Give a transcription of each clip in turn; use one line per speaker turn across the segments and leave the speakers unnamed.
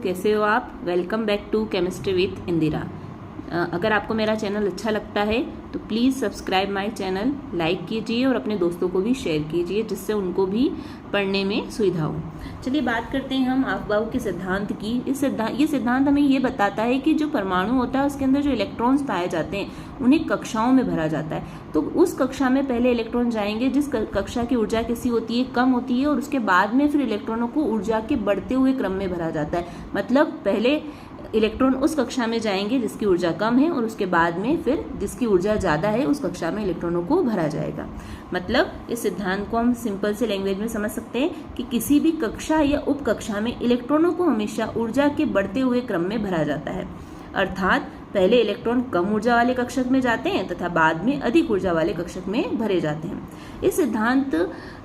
कैसे हो आप। Welcome back to chemistry with Indira. अगर आपको मेरा चैनल अच्छा लगता है तो please subscribe my channel, like कीजिए और अपने दोस्तों को भी शेयर कीजिए जिससे उनको भी पढ़ने में सुविधा हो। चलिए बात करते हैं हम अफबाउ के सिद्धांत की। ये सिद्धांत हमें ये बताता है कि जो परमाणु होता है उसके अंदर जो इलेक्ट्रॉन्स पाए जाते हैं उन्हें कक्षाओं में भरा जाता है। तो उस कक्षा में पहले इलेक्ट्रॉन जाएंगे जिस कक्षा की ऊर्जा कैसी होती है, कम होती है, और उसके बाद में फिर इलेक्ट्रॉनों को ऊर्जा के बढ़ते हुए क्रम में भरा जाता है। मतलब पहले इलेक्ट्रॉन उस कक्षा में जाएंगे जिसकी ऊर्जा कम है और उसके बाद में फिर जिसकी ऊर्जा ज़्यादा है उस कक्षा में इलेक्ट्रॉनों को भरा जाएगा। मतलब इस सिद्धांत को हम सिंपल से लैंग्वेज में समझ सकते हैं कि किसी भी कक्षा या उप कक्षा में इलेक्ट्रॉनों को हमेशा ऊर्जा के बढ़ते हुए क्रम में भरा जाता है। अर्थात पहले इलेक्ट्रॉन कम ऊर्जा वाले कक्षक में जाते हैं तथा बाद में अधिक ऊर्जा वाले कक्षक में भरे जाते हैं। इस सिद्धांत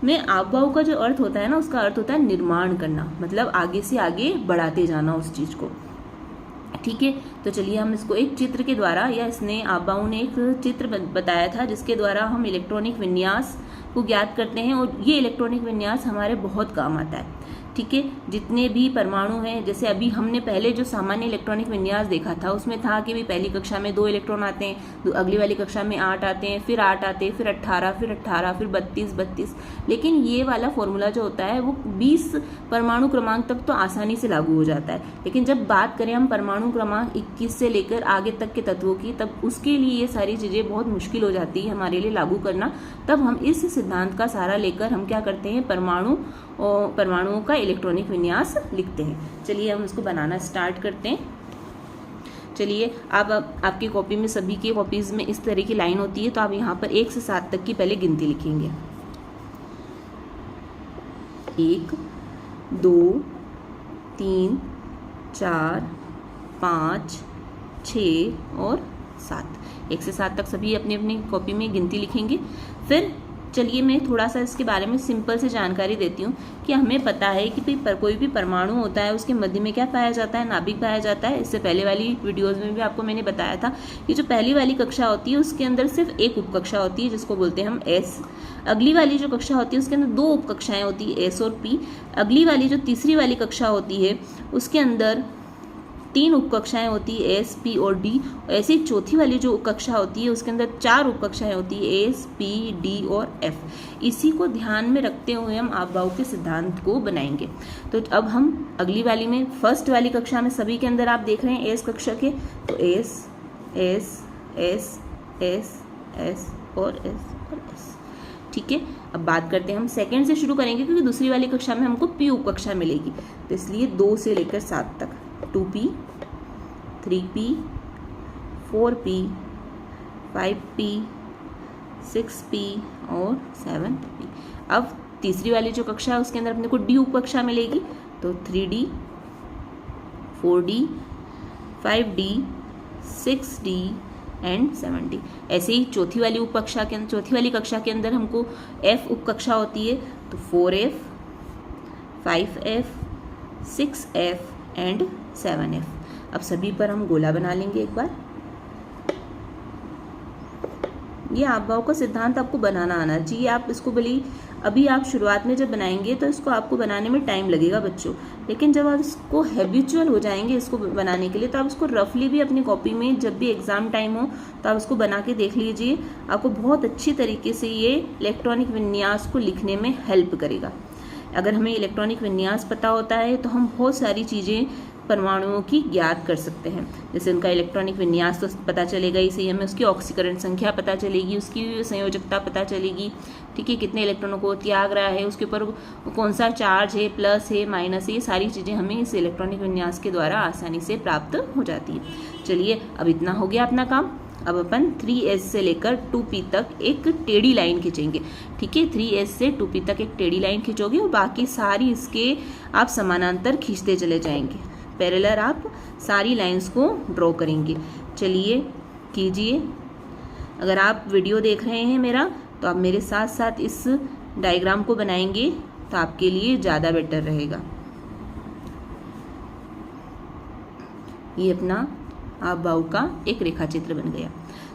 में अफबाउ का जो अर्थ होता है ना, उसका अर्थ होता है निर्माण करना, मतलब आगे से आगे बढ़ाते जाना उस चीज को। ठीक है, तो चलिए हम इसको एक चित्र के द्वारा, या इसने अफबाउ ने एक चित्र बताया था जिसके द्वारा हम इलेक्ट्रॉनिक विन्यास को ज्ञात करते हैं, और ये इलेक्ट्रॉनिक विन्यास हमारे बहुत काम आता है। ठीक है, जितने भी परमाणु हैं, जैसे अभी हमने पहले जो सामान्य इलेक्ट्रॉनिक विन्यास देखा था उसमें था कि भी पहली कक्षा में 2 इलेक्ट्रॉन आते हैं, अगली वाली कक्षा में 8 आते हैं, फिर 8 आते हैं, फिर 18, फिर 32। लेकिन ये वाला फॉर्मूला जो होता है वो 20 परमाणु क्रमांक तक तो आसानी से लागू हो जाता है। लेकिन जब बात करें हम परमाणु क्रमांक 21 से लेकर आगे तक के तत्वों की, तब उसके लिए ये सारी चीज़ें बहुत मुश्किल हो जाती है हमारे लिए लागू करना। तब हम इस सिद्धांत का सहारा लेकर हम क्या करते हैं, परमाणुओं का इलेक्ट्रॉनिक विन्यास लिखते हैं। चलिए हम इसको बनाना स्टार्ट करते हैं। चलिए आप आपकी कॉपी में, सभी की कॉपीज में इस तरह की लाइन होती है, तो आप यहाँ पर 1 से 7 तक की पहले गिनती लिखेंगे। 1 2 3 4 5 6 और 7। 1 से 7 तक सभी अपनी अपनी कॉपी में गिनती लिखेंगे। फिर चलिए मैं थोड़ा सा इसके बारे में सिंपल से जानकारी देती हूँ कि हमें पता है कि कोई भी परमाणु होता है उसके मध्य में क्या पाया जाता है, नाभिक पाया जाता है। इससे पहले वाली वीडियोस में भी आपको मैंने बताया था कि जो पहली वाली कक्षा होती है उसके अंदर सिर्फ एक उपकक्षा होती है जिसको बोलते हैं हम एस। अगली वाली जो कक्षा होती है उसके अंदर 2 उपकक्षाएं होती है, एस और पी। अगली वाली जो तीसरी वाली कक्षा होती है उसके अंदर 3 उपकक्षाएं होती है, एस, पी और डी। ऐसे ही चौथी वाली जो कक्षा होती है उसके अंदर 4 उपकक्षाएं होती है, एस, पी, डी और एफ। इसी को ध्यान में रखते हुए हम अफबाउ के सिद्धांत को बनाएंगे। तो अब हम अगली वाली में, फर्स्ट वाली कक्षा में सभी के अंदर आप देख रहे हैं एस कक्षा के, तो S S S S S और एस। ठीक है, अब बात करते हैं हम सेकंड से शुरू करेंगे क्योंकि दूसरी वाली कक्षा में हमको पी उपकक्षा मिलेगी, तो इसलिए 2 से लेकर 7 तक 2p 3p 4p 5p 6p और 7p। अब तीसरी वाली जो कक्षा है उसके अंदर अपने को डी उपकक्षा मिलेगी, तो 3d 4d 5d 6d and 7d। ऐसे ही चौथी वाली कक्षा के अंदर हमको f उपकक्षा होती है, तो 4f 5f 6f and 7f। अब सभी पर हम गोला बना लेंगे एक बार। ये अफबाउ का सिद्धांत आपको बनाना आना चाहिए। आप इसको भले अभी आप शुरुआत में जब बनाएंगे तो इसको आपको बनाने में टाइम लगेगा बच्चों, लेकिन जब आप इसको हैबिचुअल हो जाएंगे इसको बनाने के लिए, तो आप इसको रफली भी अपनी कॉपी में जब भी एग्जाम टाइम हो तो आप इसको बना के देख लीजिए। आपको बहुत अच्छी तरीके से ये इलेक्ट्रॉनिक विन्यास को लिखने में हेल्प करेगा। अगर हमें इलेक्ट्रॉनिक विन्यास पता होता है तो हम बहुत सारी चीज़ें परमाणुओं की ज्ञात कर सकते हैं। जैसे उनका इलेक्ट्रॉनिक विन्यास तो पता चलेगा ही सही, हमें उसकी ऑक्सीकरण संख्या पता चलेगी, उसकी संयोजकता पता चलेगी। ठीक है, कितने इलेक्ट्रॉनों को त्याग रहा है, उसके ऊपर कौन सा चार्ज है, प्लस है, माइनस है, ये सारी चीज़ें हमें इस इलेक्ट्रॉनिक विन्यास के द्वारा आसानी से प्राप्त हो जाती है। चलिए अब इतना हो गया अपना काम। अब अपन 3s से लेकर 2p तक एक टेढ़ी लाइन खींचेंगे। ठीक है, 3s से 2p तक एक टेढ़ी लाइन खींचोगे और बाकी सारी इसके आप समानांतर खींचते चले जाएंगे। पैरेलल आप सारी लाइंस को ड्रॉ करेंगे। चलिए कीजिए। अगर आप वीडियो देख रहे हैं मेरा, तो आप मेरे साथ साथ इस डायग्राम को बनाएंगे तो आपके लिए ज़्यादा बेटर रहेगा। ये अपना अफबाउ का एक रेखा चित्र बन गया।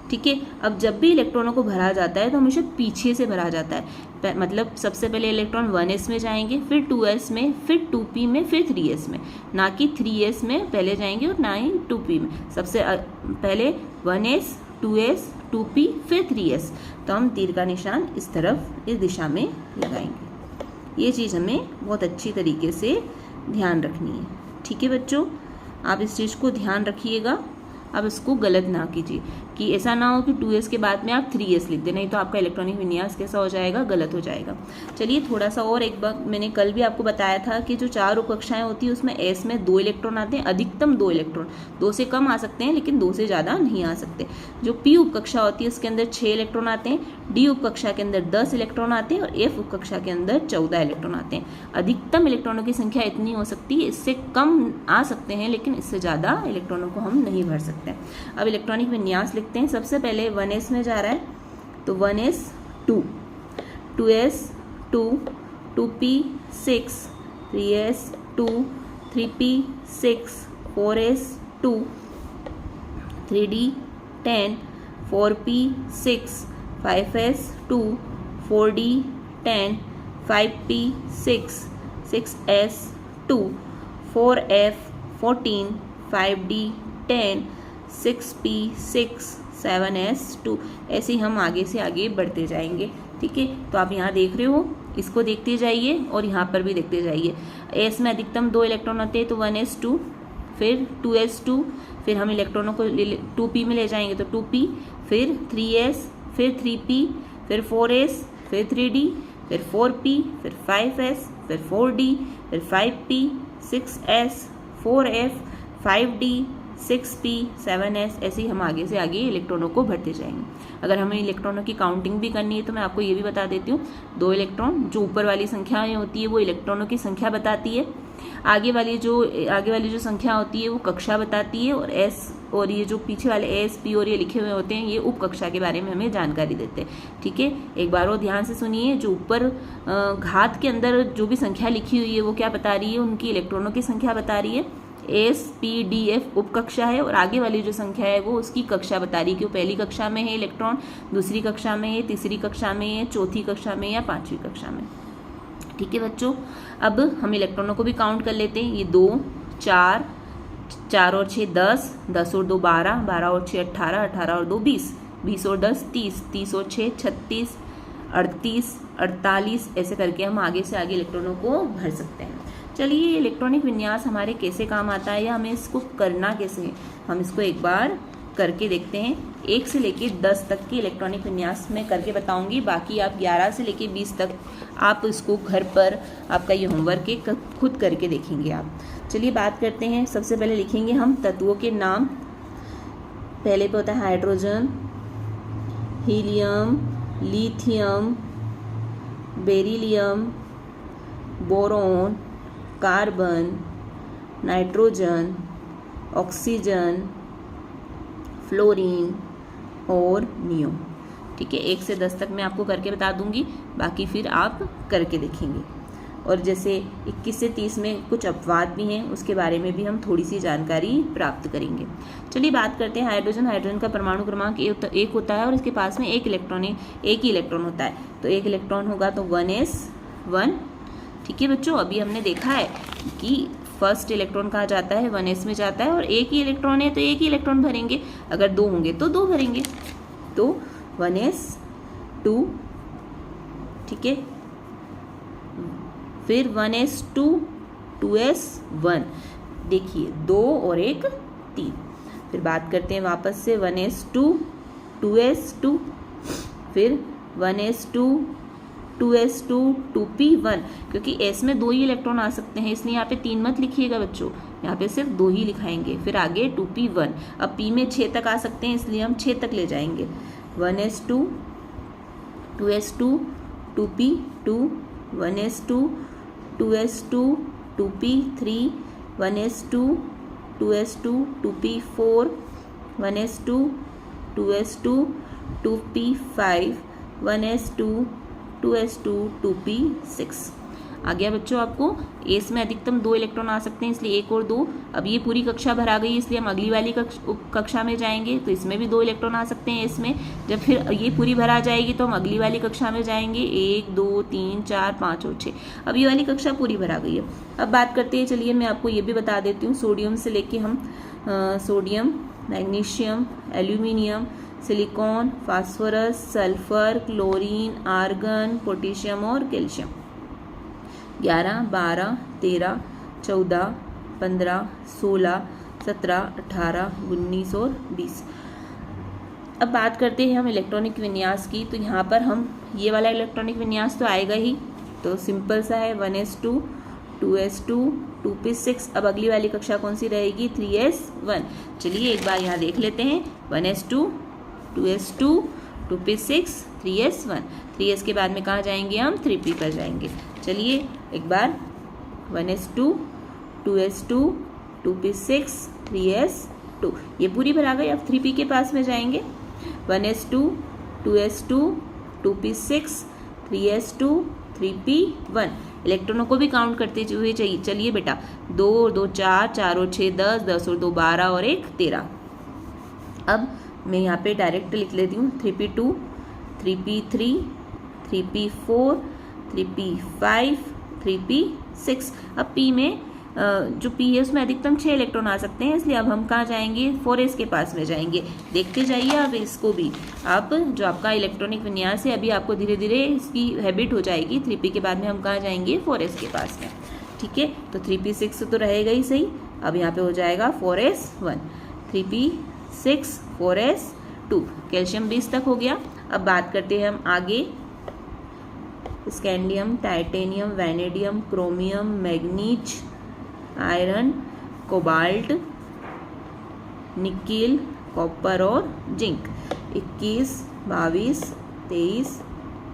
ठीक है। अब जब भी इलेक्ट्रॉनों को भरा जाता है तो हमेशा पीछे से भरा जाता है, मतलब सबसे पहले इलेक्ट्रॉन 1s में जाएंगे, फिर 2s में, फिर 2p में, फिर 3s में, ना कि 3s में पहले जाएंगे और ना ही 2p में। सबसे पहले 1s 2s 2p फिर 3s। तो हम तीर का निशान इस तरफ इस दिशा में लगाएंगे। ये चीज़ हमें बहुत अच्छी तरीके से ध्यान रखनी है। ठीक है बच्चों, आप इस चीज़ को ध्यान रखिएगा। अब इसको गलत ना कीजिए कि ऐसा ना हो कि 2s के बाद में आप 3s लिख दें, नहीं तो आपका इलेक्ट्रॉनिक विन्यास कैसा हो जाएगा, गलत हो जाएगा। चलिए थोड़ा सा और एक बार, मैंने कल भी आपको बताया था कि जो 4 उपकक्षाएं होती है उसमें s में 2 इलेक्ट्रॉन आते हैं, अधिकतम 2 इलेक्ट्रॉन, 2 से कम आ सकते हैं लेकिन 2 से ज़्यादा नहीं आ सकते। जो p उपकक्षा होती है उसके अंदर 6 इलेक्ट्रॉन आते हैं, d उपकक्षा के अंदर 10 इलेक्ट्रॉन आते हैं और f उपकक्षा के अंदर 14 इलेक्ट्रॉन आते हैं। अधिकतम इलेक्ट्रॉनों की संख्या इतनी हो सकती है, इससे कम आ सकते हैं लेकिन इससे ज़्यादा इलेक्ट्रॉनों को हम नहीं भर सकते। अब इलेक्ट्रॉनिक विन्यास लिखते हैं। सबसे पहले 1s में जा रहा है तो 1s 2, 2s 2, 2p 6, 3s 2, 3p 6, 4s 2, 3d 10, 4p 6, 5s 2, 4d 10, 5p 6, 6s 2, 4f 14, 5d 10, 6p 6, 7s 2। ऐसे ही हम आगे से आगे बढ़ते जाएंगे। ठीक है, तो आप यहाँ देख रहे हो, इसको देखते जाइए और यहाँ पर भी देखते जाइए। s में अधिकतम 2 इलेक्ट्रॉन आते हैं तो 1s 2, फिर 2s 2, फिर हम इलेक्ट्रॉनों को 2p में ले जाएंगे तो 2p, फिर 3s, फिर 3p, फिर 4s, फिर 3d, फिर 4p, फिर 5s, फिर 4d, फिर 5p, 6s, 4f, 5d, 6p, 7s। ऐसे ही हम आगे से आगे इलेक्ट्रॉनों को भरते जाएंगे। अगर हमें इलेक्ट्रॉनों की काउंटिंग भी करनी है तो मैं आपको ये भी बता देती हूँ। 2 इलेक्ट्रॉन, जो ऊपर वाली संख्याएं होती है वो इलेक्ट्रॉनों की संख्या बताती है, आगे वाली जो संख्या होती है वो कक्षा बताती है, और s और ये जो पीछे वाले s p और ये लिखे हुए होते हैं ये उप कक्षा के बारे में हमें जानकारी देते हैं। ठीक है, एक बार और ध्यान से सुनिए। जो ऊपर घात के अंदर जो भी संख्या लिखी हुई है वो क्या बता रही है, उनकी इलेक्ट्रॉनों की संख्या बता रही है। s p d f उप कक्षा है और आगे वाली जो संख्या है वो उसकी कक्षा बता रही है कि वो पहली कक्षा में है इलेक्ट्रॉन, दूसरी कक्षा में है, तीसरी कक्षा में है, चौथी कक्षा में या 5वीं कक्षा में। ठीक है बच्चों, अब हम इलेक्ट्रॉनों को भी काउंट कर लेते हैं। ये 2, 4, 4 और 6 10, 10 और 2 12, 12 और 6 18, 18 और 2 20, 20 और 10 30, 30 और 6 36, 38, 48, ऐसे करके हम आगे से आगे इलेक्ट्रॉनों को भर सकते हैं। चलिए इलेक्ट्रॉनिक विन्यास हमारे कैसे काम आता है या हमें इसको करना कैसे है, हम इसको एक बार करके देखते हैं। 1 से लेके 10 तक के इलेक्ट्रॉनिक विन्यास में करके बताऊंगी, बाकी आप 11 से लेके 20 तक आप इसको घर पर, आपका ये होमवर्क है, खुद करके देखेंगे आप। चलिए बात करते हैं। सबसे पहले लिखेंगे हम तत्वों के नाम। पहले पे होता है hydrogen, helium, lithium, beryllium, boron, carbon, nitrogen, oxygen, fluorine और नियोन। ठीक है, 1 से 10 तक मैं आपको करके बता दूंगी, बाकी फिर आप करके देखेंगे। और जैसे 21 से 30 में कुछ अपवाद भी हैं, उसके बारे में भी हम थोड़ी सी जानकारी प्राप्त करेंगे। चलिए बात करते हैं हाइड्रोजन। हाइड्रोजन का परमाणु क्रमांक 1 होता है और इसके पास में एक ही इलेक्ट्रॉन होता है, तो 1 इलेक्ट्रॉन होगा तो 1s1। ठीक है बच्चों, अभी हमने देखा है कि फर्स्ट इलेक्ट्रॉन कहाँ जाता है, 1s में जाता है, और एक ही इलेक्ट्रॉन है तो एक ही इलेक्ट्रॉन भरेंगे, अगर 2 होंगे तो 2 भरेंगे, तो 1s2। ठीक है, फिर 1s2, 2s1, देखिए 2 और 1 3। फिर बात करते हैं वापस से 1s2, 2s2, फिर 1s2, 2s2, 2p1, क्योंकि s में 2 ही इलेक्ट्रॉन आ सकते हैं इसलिए यहाँ पे 3 मत लिखिएगा बच्चों, यहाँ पे सिर्फ 2 ही लिखाएंगे। फिर आगे 2p1, अब p में 6 तक आ सकते हैं इसलिए हम 6 तक ले जाएंगे। 1s2, 2s2, 2p2, 1s2, 2s2, 2p3, 1s2, 2s2, 2p4, 1s2, 2s2, 2p5, 1s2, 2s2, 2p6। आ गया बच्चों आपको। एस में अधिकतम 2 इलेक्ट्रॉन आ सकते हैं, इसलिए 1 और 2। अब ये पूरी कक्षा भर आ गई, इसलिए हम अगली वाली कक्षा में जाएंगे, तो इसमें भी 2 इलेक्ट्रॉन आ सकते हैं एस में। जब फिर ये पूरी भर आ जाएगी तो हम अगली वाली कक्षा में जाएंगे, 1 2 3 4 5 और 6। अब ये वाली कक्षा पूरी भर आ गई है। अब बात करते हैं, चलिए मैं आपको ये भी बता देती हूँ, सोडियम से लेके हम sodium, magnesium, aluminium, silicon, phosphorus, sulphur, chlorine, argon, potassium और कैल्शियम। 11 12 13 14 15 16 17 18 19 और 20। अब बात करते हैं हम इलेक्ट्रॉनिक विन्यास की। तो यहाँ पर हम ये वाला इलेक्ट्रॉनिक विन्यास तो आएगा ही, तो सिंपल सा है, 1s2 2s2 2p6। अब अगली वाली कक्षा कौन सी रहेगी, 3s1। चलिए एक बार यहाँ देख लेते हैं, 1s2 2s2 2p6 3s1। 3s के बाद में कहाँ जाएंगे हम, 3p पर जाएंगे। चलिए एक बार, 1s2 2s2 2p6 3s2, ये पूरी भर आ गई। अब 3p के पास में जाएंगे, 1s2 2s2 2p6 3s2 3p1। इलेक्ट्रॉनों को भी काउंट करते हुए चाहिए। चलिए बेटा, 2 और 2 4, 4 और 6 10, 10 और 2 12 और 1 13। अब मैं यहाँ पे डायरेक्ट लिख लेती हूँ, 3p2 3p3 3p4 3p5 3p6। अब p में जो p है उसमें अधिकतम 6 इलेक्ट्रॉन आ सकते हैं, इसलिए अब हम कहाँ जाएंगे, 4s के पास में जाएंगे। देखते जाइए आप इसको भी। आप जो आपका इलेक्ट्रॉनिक विन्यास है, अभी आपको धीरे धीरे इसकी हैबिट हो जाएगी। 3p के बाद में हम कहाँ जाएंगे, 4s के पास में। ठीक है, तो 3p6 तो रहेगा ही सही। अब यहाँ पे हो जाएगा 4s1, 3p6 4s2। कैल्शियम 20 तक हो गया। अब बात करते हैं हम आगे, scandium, titanium, vanadium, chromium, manganese, iron, cobalt, nickel, copper और जिंक। 21 22 23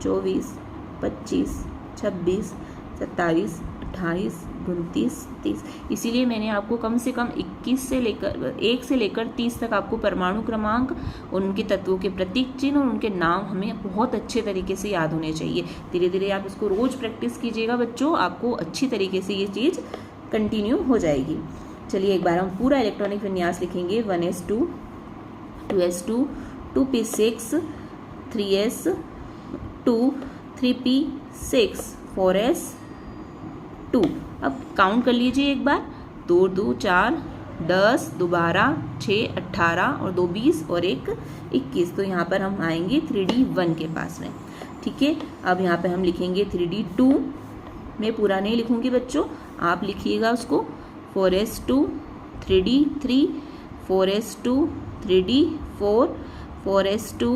24 25 26 27 28 29 30। इसीलिए मैंने आपको कम से कम 1 से लेकर 30 तक आपको परमाणु क्रमांक, उनके तत्वों के प्रतीक चिन्ह और उनके नाम हमें बहुत अच्छे तरीके से याद होने चाहिए। धीरे धीरे आप इसको रोज प्रैक्टिस कीजिएगा बच्चों, आपको अच्छी तरीके से ये चीज़ कंटिन्यू हो जाएगी। चलिए एक बार हम पूरा इलेक्ट्रॉनिक विन्यास लिखेंगे, 1s2 2s2 2p6 3s2 3p6 4s2। अब काउंट कर लीजिए एक बार, 2 2 4 10 2 12 6 18 और 2 20 और 1 21। तो यहाँ पर हम आएंगे 3d1 के पास में। ठीक है, अब यहाँ पे हम लिखेंगे 3d2। मैं पूरा नहीं लिखूंगी बच्चों, आप लिखिएगा उसको, 4s2 3d3 4s2 3d4 4s2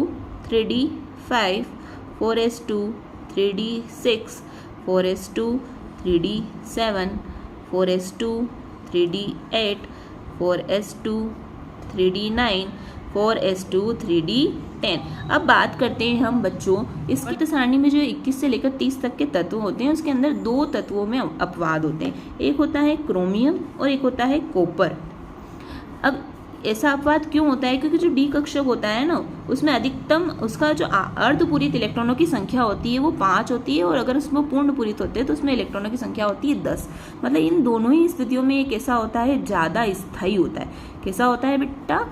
3d5 4s2 3d6 4s2 3d7 4s2 3d8 4s2 3d9 4s2 3d10। अब बात करते हैं हम बच्चों, इस पृष्ठ सारणी में जो 21 से लेकर 30 तक के तत्व होते हैं, उसके अंदर 2 तत्वों में अपवाद होते हैं। एक होता है क्रोमियम और एक होता है कॉपर। अब ऐसा अपवाद क्यों होता है, क्योंकि जो डी कक्षक होता है ना, उसमें अधिकतम उसका जो अर्धपूरित इलेक्ट्रॉनों की संख्या होती है वो 5 होती है, और अगर उसमें पूर्ण पूरित होते हैं तो उसमें इलेक्ट्रॉनों की संख्या होती है 10। मतलब इन दोनों ही स्थितियों में एक ऐसा होता है, ज़्यादा स्थायी होता है। कैसा होता है बेटा,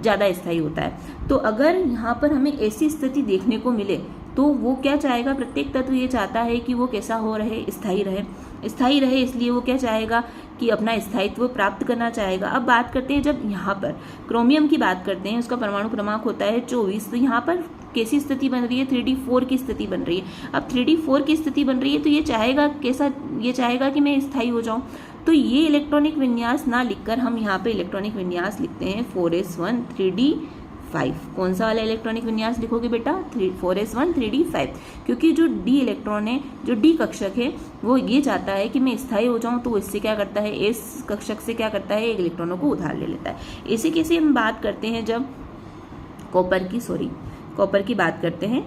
ज़्यादा स्थायी होता है। तो अगर यहाँ पर हमें ऐसी स्थिति देखने को मिले तो वो क्या चाहेगा, प्रत्येक तत्व ये चाहता है कि वो कैसा हो रहे, स्थायी रहे। स्थायी रहे इसलिए वो क्या चाहेगा कि अपना स्थायित्व प्राप्त करना चाहेगा। अब बात करते हैं, जब यहाँ पर क्रोमियम की बात करते हैं, उसका परमाणु क्रमांक होता है 24। तो यहाँ पर कैसी स्थिति बन रही है, 3d4 की स्थिति बन रही है। अब 3d4 की स्थिति बन रही है तो ये चाहेगा कैसा, ये चाहेगा कि मैं स्थायी हो जाऊँ। तो ये इलेक्ट्रॉनिक विन्यास ना लिखकर हम यहाँ पे इलेक्ट्रॉनिक विन्यास लिखते हैं 4s1 3d5। कौन सा वाला इलेक्ट्रॉनिक विन्यास लिखोगे बेटा, 4s1 3d5, क्योंकि जो डी इलेक्ट्रॉन है, जो डी कक्षक है, वो ये चाहता है कि मैं स्थायी हो जाऊं। तो इससे क्या करता है, इस कक्षक से क्या करता है, एक इलेक्ट्रॉनों को उधार ले लेता है। इसी कैसे हम बात करते हैं जब कॉपर की बात करते हैं,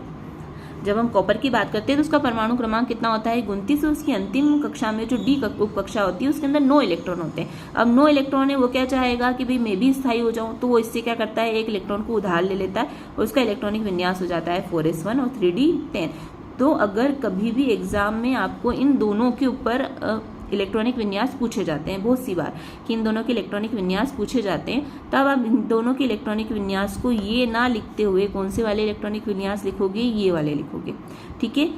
जब हम कॉपर की बात करते हैं तो उसका परमाणु क्रमांक कितना होता है, 29। उसकी अंतिम कक्षा में जो डी उप कक्षा होती है उसके अंदर 9 इलेक्ट्रॉन होते हैं। अब 9 इलेक्ट्रॉन है, वो क्या चाहेगा कि भाई मैं भी स्थायी हो जाऊं। तो वो इससे क्या करता है, एक इलेक्ट्रॉन को उधार ले लेता है और उसका इलेक्ट्रॉनिक विन्यास हो जाता है 4s1 और 3d10। तो अगर कभी भी एग्जाम में आपको इन दोनों के ऊपर इलेक्ट्रॉनिक विन्यास पूछे जाते हैं बहुत सी बार कि इन दोनों के इलेक्ट्रॉनिक विन्यास पूछे जाते हैं, तब आप इन दोनों के इलेक्ट्रॉनिक विन्यास को ये ना लिखते हुए कौन से वाले इलेक्ट्रॉनिक विन्यास लिखोगे, ये वाले लिखोगे। ठीक है,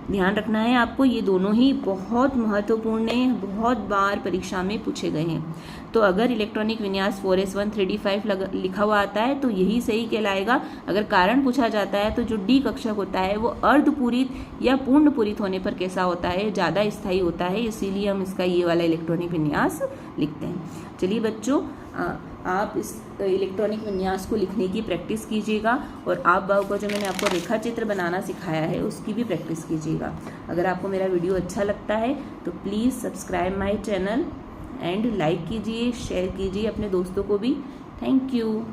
ध्यान रखना है आपको, ये दोनों ही बहुत महत्वपूर्ण है, बहुत बार परीक्षा में पूछे गए हैं। तो अगर इलेक्ट्रॉनिक विन्यास 4s1 3d5 लिखा हुआ आता है तो यही सही कहलाएगा। अगर कारण पूछा जाता है तो जो डी कक्षक होता है वो अर्धपूरित या पूर्ण पूरित होने पर कैसा होता है, ज़्यादा स्थायी होता है, इसीलिए हम इसका ये वाला इलेक्ट्रॉनिक विन्यास लिखते हैं। चलिए बच्चों, आप इस इलेक्ट्रॉनिक विन्यास को लिखने की प्रैक्टिस कीजिएगा और आप बाव का जो मैंने आपको रेखा चित्र बनाना सिखाया है उसकी भी प्रैक्टिस कीजिएगा। अगर आपको मेरा वीडियो अच्छा लगता है तो please subscribe my channel and like कीजिए, शेयर कीजिए अपने दोस्तों को भी। Thank you.